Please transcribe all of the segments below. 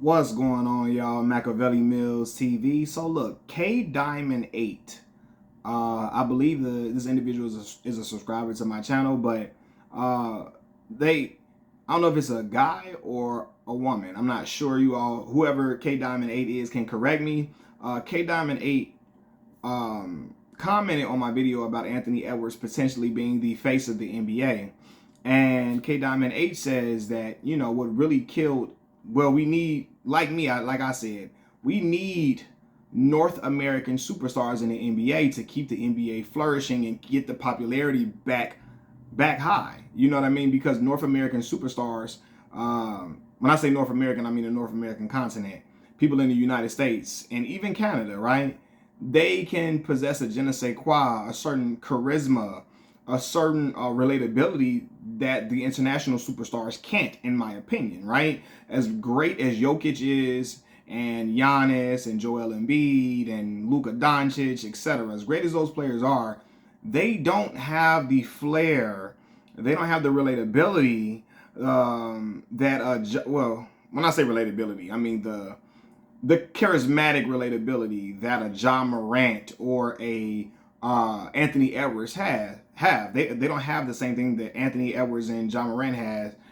What's going on, y'all? Machiavelli Mills TV. So look, K Diamond 8. I believe this individual is a subscriber to my channel, but uh, they, I don't know if it's a guy or a woman. I'm not sure. You all, whoever K Diamond 8 is, can correct me. K Diamond 8 commented on my video about Anthony Edwards potentially being the face of the NBA. And K Diamond 8 says that, what really killed, well, we need, like I said, we need North American superstars in the NBA to keep the NBA flourishing and get the popularity back high. You know what I mean? Because North American superstars, when I say North American, I mean the North American continent, people in the United States and even Canada, right? They can possess a je ne sais quoi, a certain charisma, a certain relatability that the international superstars can't, in my opinion, right? As great as Jokic is, and Giannis, and Joel Embiid, and Luka Doncic, etc., as great as those players are, they don't have the flair, they don't have the relatability well, when I say relatability, I mean the charismatic relatability that a Ja Morant or a Anthony Edwards have. They don't have the same thing that Anthony Edwards and Ja Morant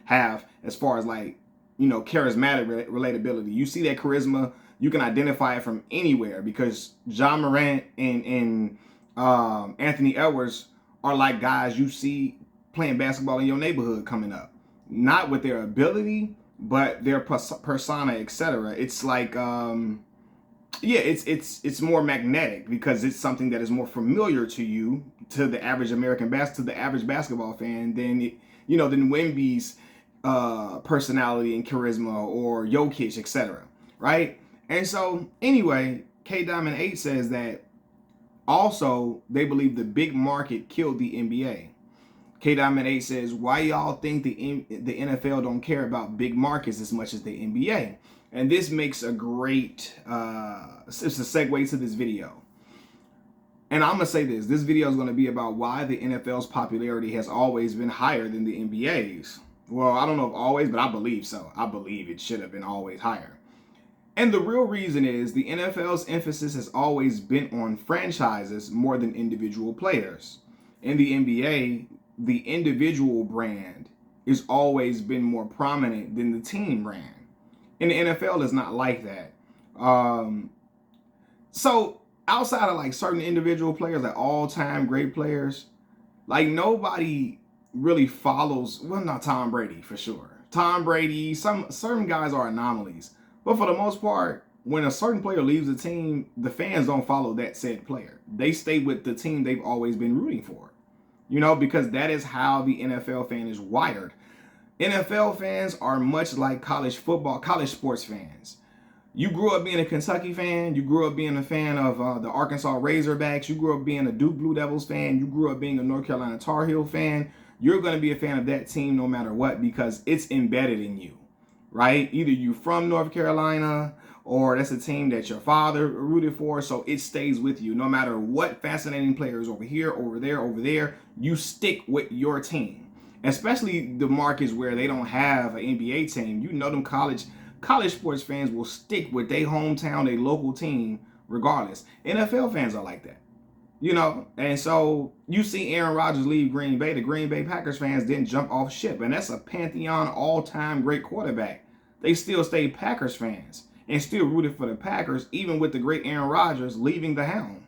have as far as charismatic relatability. You see that charisma, you can identify it from anywhere because Ja Morant and Anthony Edwards are like guys you see playing basketball in your neighborhood coming up. Not with their ability, but their persona, etc. It's like yeah, it's more magnetic because it's something that is more familiar to you, to the average to the average basketball fan than Wemby's personality and charisma or Jokic, etc. Right? And so anyway, K Diamond 8 says that also they believe the big market killed the NBA. K Diamond 8 says, why y'all think the NFL don't care about big markets as much as the NBA? And this makes a great, it's a segue to this video. And I'm going to say this video is going to be about why the NFL's popularity has always been higher than the NBA's. Well, I don't know if always, but I believe so. I believe it should have been always higher. And the real reason is the NFL's emphasis has always been on franchises more than individual players. In the NBA, the individual brand has always been more prominent than the team brand. And the NFL is not like that. So outside of like certain individual players, like all-time great players, like nobody really follows, well, not Tom Brady for sure. Tom Brady, some certain guys are anomalies. But for the most part, when a certain player leaves the team, the fans don't follow that said player. They stay with the team they've always been rooting for. Because that is how the NFL fan is wired. NFL fans are much like college sports fans. You grew up being a Kentucky fan. You grew up being a fan of the Arkansas Razorbacks. You grew up being a Duke Blue Devils fan. You grew up being a North Carolina Tar Heel fan. You're going to be a fan of that team no matter what because it's embedded in you, right? Either you from North Carolina or that's a team that your father rooted for, so it stays with you. No matter what fascinating players over here, over there, you stick with your team. Especially the markets where they don't have an NBA team. Them college sports fans will stick with their hometown, their local team, regardless. NFL fans are like that. And so you see Aaron Rodgers leave Green Bay. The Green Bay Packers fans didn't jump off ship, and that's a pantheon all-time great quarterback. They still stayed Packers fans and still rooted for the Packers, even with the great Aaron Rodgers leaving the helm.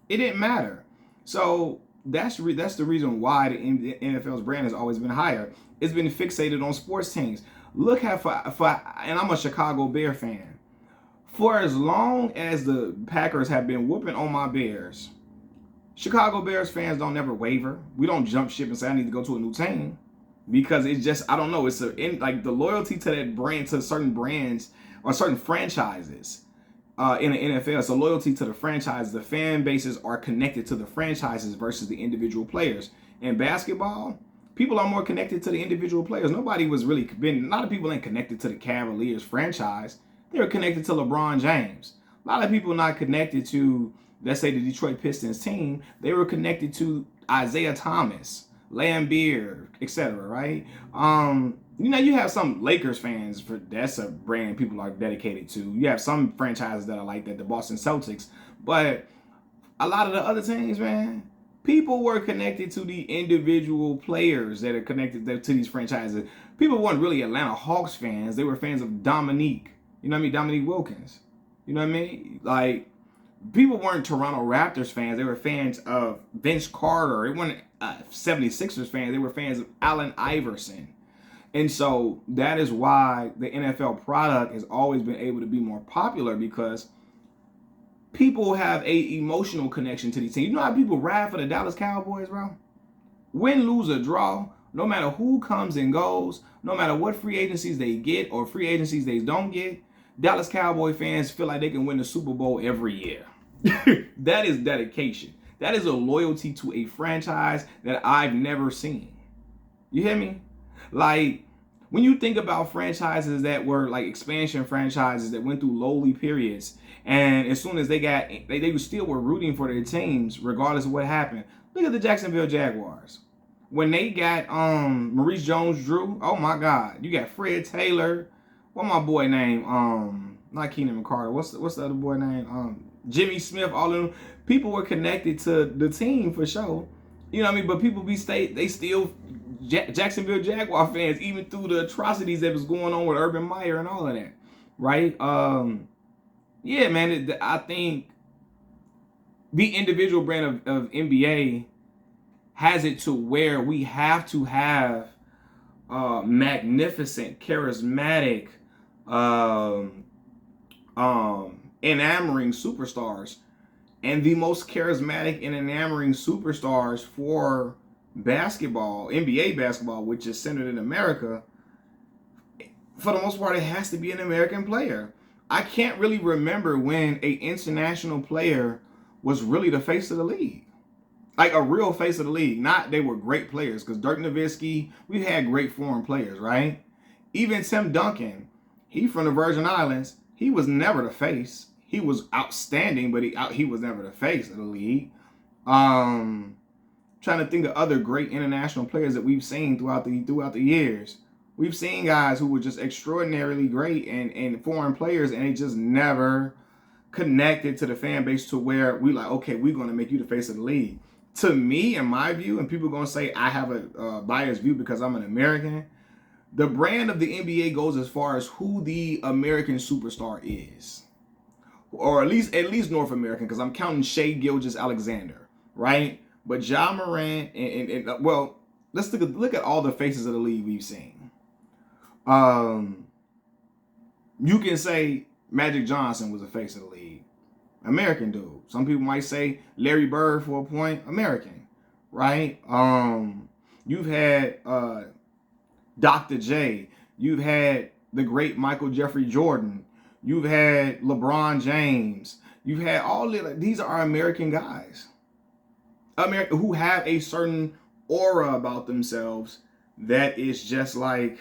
It didn't matter. So that's the reason why the NFL's brand has always been higher. It's been fixated on sports teams. Look at and I'm a Chicago Bear fan. For as long as the Packers have been whooping on my Bears, Chicago Bears fans don't never waver. We don't jump ship and say I need to go to a new team because it's just, I don't know. It's like the loyalty to that brand, to certain brands or certain franchises in the NFL. So loyalty to the franchise, the fan bases are connected to the franchises versus the individual players. In basketball, people are more connected to the individual players. A lot of people ain't connected to the Cavaliers franchise. They're connected to LeBron James. A lot of people not connected to, let's say, the Detroit Pistons team. They were connected to Isaiah Thomas, Lambeer, etc. Right? You know, you have some Lakers fans, for that's a brand people are dedicated to. You have some franchises that are like that, the Boston Celtics. But a lot of the other teams, man, people were connected to the individual players that are connected to these franchises. People weren't really Atlanta Hawks fans. They were fans of Dominique. You know what I mean? Dominique Wilkins. You know what I mean? Like, people weren't Toronto Raptors fans. They were fans of Vince Carter. They weren't 76ers fans. They were fans of Allen Iverson. And so that is why the NFL product has always been able to be more popular, because people have a emotional connection to these teams. You know how people ride for the Dallas Cowboys, bro? Win, lose, or draw, no matter who comes and goes, no matter what free agencies they get or free agencies they don't get, Dallas Cowboy fans feel like they can win the Super Bowl every year. That is dedication. That is a loyalty to a franchise that I've never seen. You hear me? Like, when you think about franchises that were like expansion franchises that went through lowly periods, and as soon as they still were rooting for their teams regardless of what happened. Look at the Jacksonville Jaguars. When they got Maurice Jones-Drew, oh my God, you got Fred Taylor. What my boy name? Not Keenan McCarter. What's the other boy name? Jimmy Smith. All of them people were connected to the team for sure. You know what I mean? But people they still Jacksonville Jaguar fans, even through the atrocities that was going on with Urban Meyer and all of that, right? Yeah, man. I think the individual brand of NBA has it to where we have to have magnificent, charismatic, enamoring superstars. And the most charismatic and enamoring superstars for basketball, NBA basketball, which is centered in America, for the most part, it has to be an American player. I can't really remember when an international player was really the face of the league. Like a real face of the league. Not they were great players, because Dirk Nowitzki, we had great foreign players, right? Even Tim Duncan, he from the Virgin Islands, he was never the face. He was outstanding, but he was never the face of the league. Trying to think of other great international players that we've seen throughout the years. We've seen guys who were just extraordinarily great and foreign players, and they just never connected to the fan base to where we like, okay, we're going to make you the face of the league. To me, in my view, and people are going to say I have a biased view because I'm an American, the brand of the NBA goes as far as who the American superstar is. Or at least North American, because I'm counting Shai Gilgeous-Alexander, right? But Ja Morant and well, let's look at all the faces of the league we've seen. You can say Magic Johnson was a face of the league. American dude. Some people might say Larry Bird for a point. American, right? You've had Dr. J. You've had the great Michael Jeffrey Jordan. You've had LeBron James. You've had these are American guys. Who have a certain aura about themselves that is just like,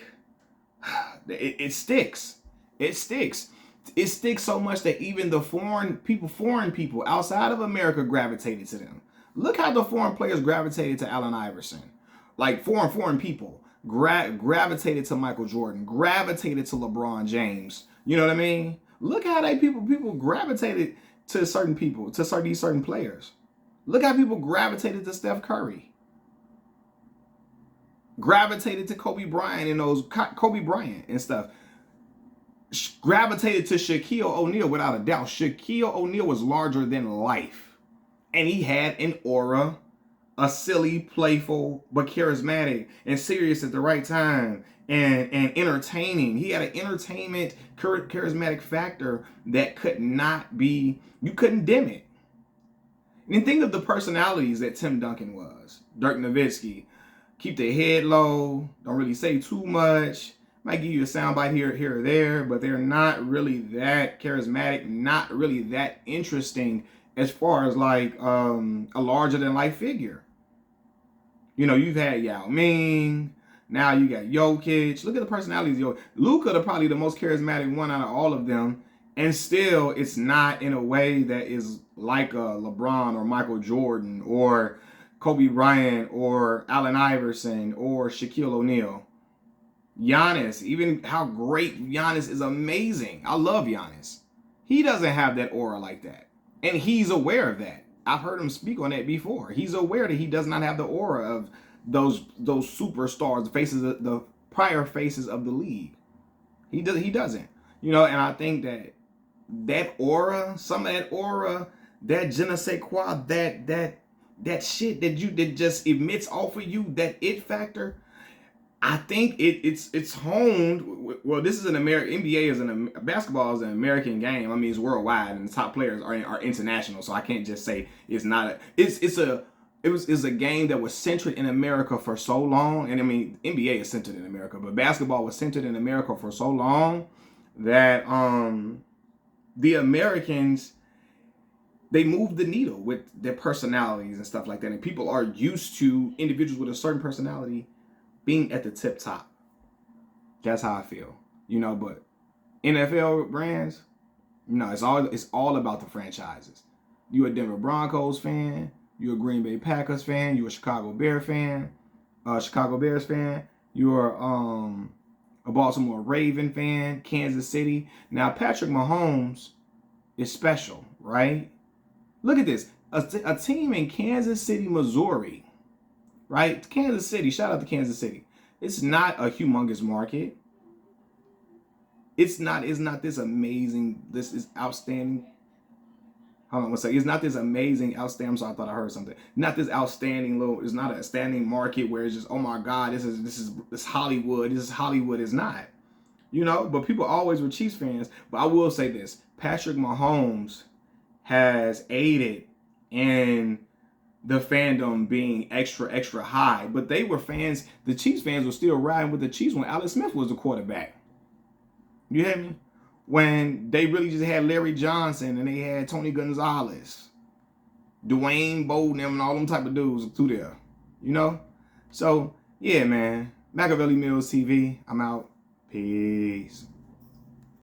it sticks. It sticks. It sticks so much that even the foreign people outside of America gravitated to them. Look how the foreign players gravitated to Allen Iverson. Like foreign people gravitated to Michael Jordan, gravitated to LeBron James. You know what I mean? Look how people gravitated to certain people, to these certain players. Look how people gravitated to Steph Curry. Gravitated to Kobe Bryant and stuff. Gravitated to Shaquille O'Neal without a doubt. Shaquille O'Neal was larger than life. And he had an aura, a silly, playful, but charismatic and serious at the right time and entertaining. He had an entertainment, charismatic factor that could not be, you couldn't dim it. And think of the personalities that Tim Duncan was. Dirk Nowitzki. Keep their head low. Don't really say too much. Might give you a soundbite here or there, but they're not really that charismatic, not really that interesting as far as like a larger than life figure. You know, you've had Yao Ming. Now you got Jokic. Look at the personalities. Luka, probably the most charismatic one out of all of them. And still, it's not in a way that is like a LeBron or Michael Jordan or Kobe Bryant or Allen Iverson or Shaquille O'Neal. Giannis, even how great Giannis is amazing. I love Giannis. He doesn't have that aura like that. And he's aware of that. I've heard him speak on that before. He's aware that he does not have the aura of those superstars, the faces of the prior faces of the league. He doesn't. You know, and I think that aura, some of that aura, that je ne sais quoi, that shit that just emits off of you, that it factor, I think it's honed. Well, this is an American NBA is an basketball is an American game. I mean, it's worldwide, and the top players are international. So I can't just say it's not a. It's a game that was centered in America for so long, and I mean NBA is centered in America, but basketball was centered in America for so long that the Americans, they move the needle with their personalities and stuff like that, and people are used to individuals with a certain personality being at the tip top. That's how I feel, you know. But NFL brands, no, it's all about the franchises. You a Denver Broncos fan, you a Green Bay Packers fan, you a Chicago Bears fan, you're a Baltimore Raven fan, Kansas City. Now Patrick Mahomes is special, right? Look at this, a team in Kansas City, Missouri, right? Kansas City, shout out to Kansas City. It's not a humongous market. It's not this amazing, this is outstanding. Hold on one second. It's not this amazing, outstanding. I'm sorry, I thought I heard something. Not this outstanding little, it's not a standing market where it's just, oh my God, this is Hollywood. This is Hollywood. It's not. You know, but people always were Chiefs fans. But I will say this, Patrick Mahomes has aided in the fandom being extra high, but they were fans. The Chiefs fans were still riding with the Chiefs when Alex Smith was the quarterback. You hear me? When they really just had Larry Johnson and they had Tony Gonzalez, Dwayne Bowden, and all them type of dudes through there. You know? So yeah, man. Machiavelli Mills TV. I'm out. Peace.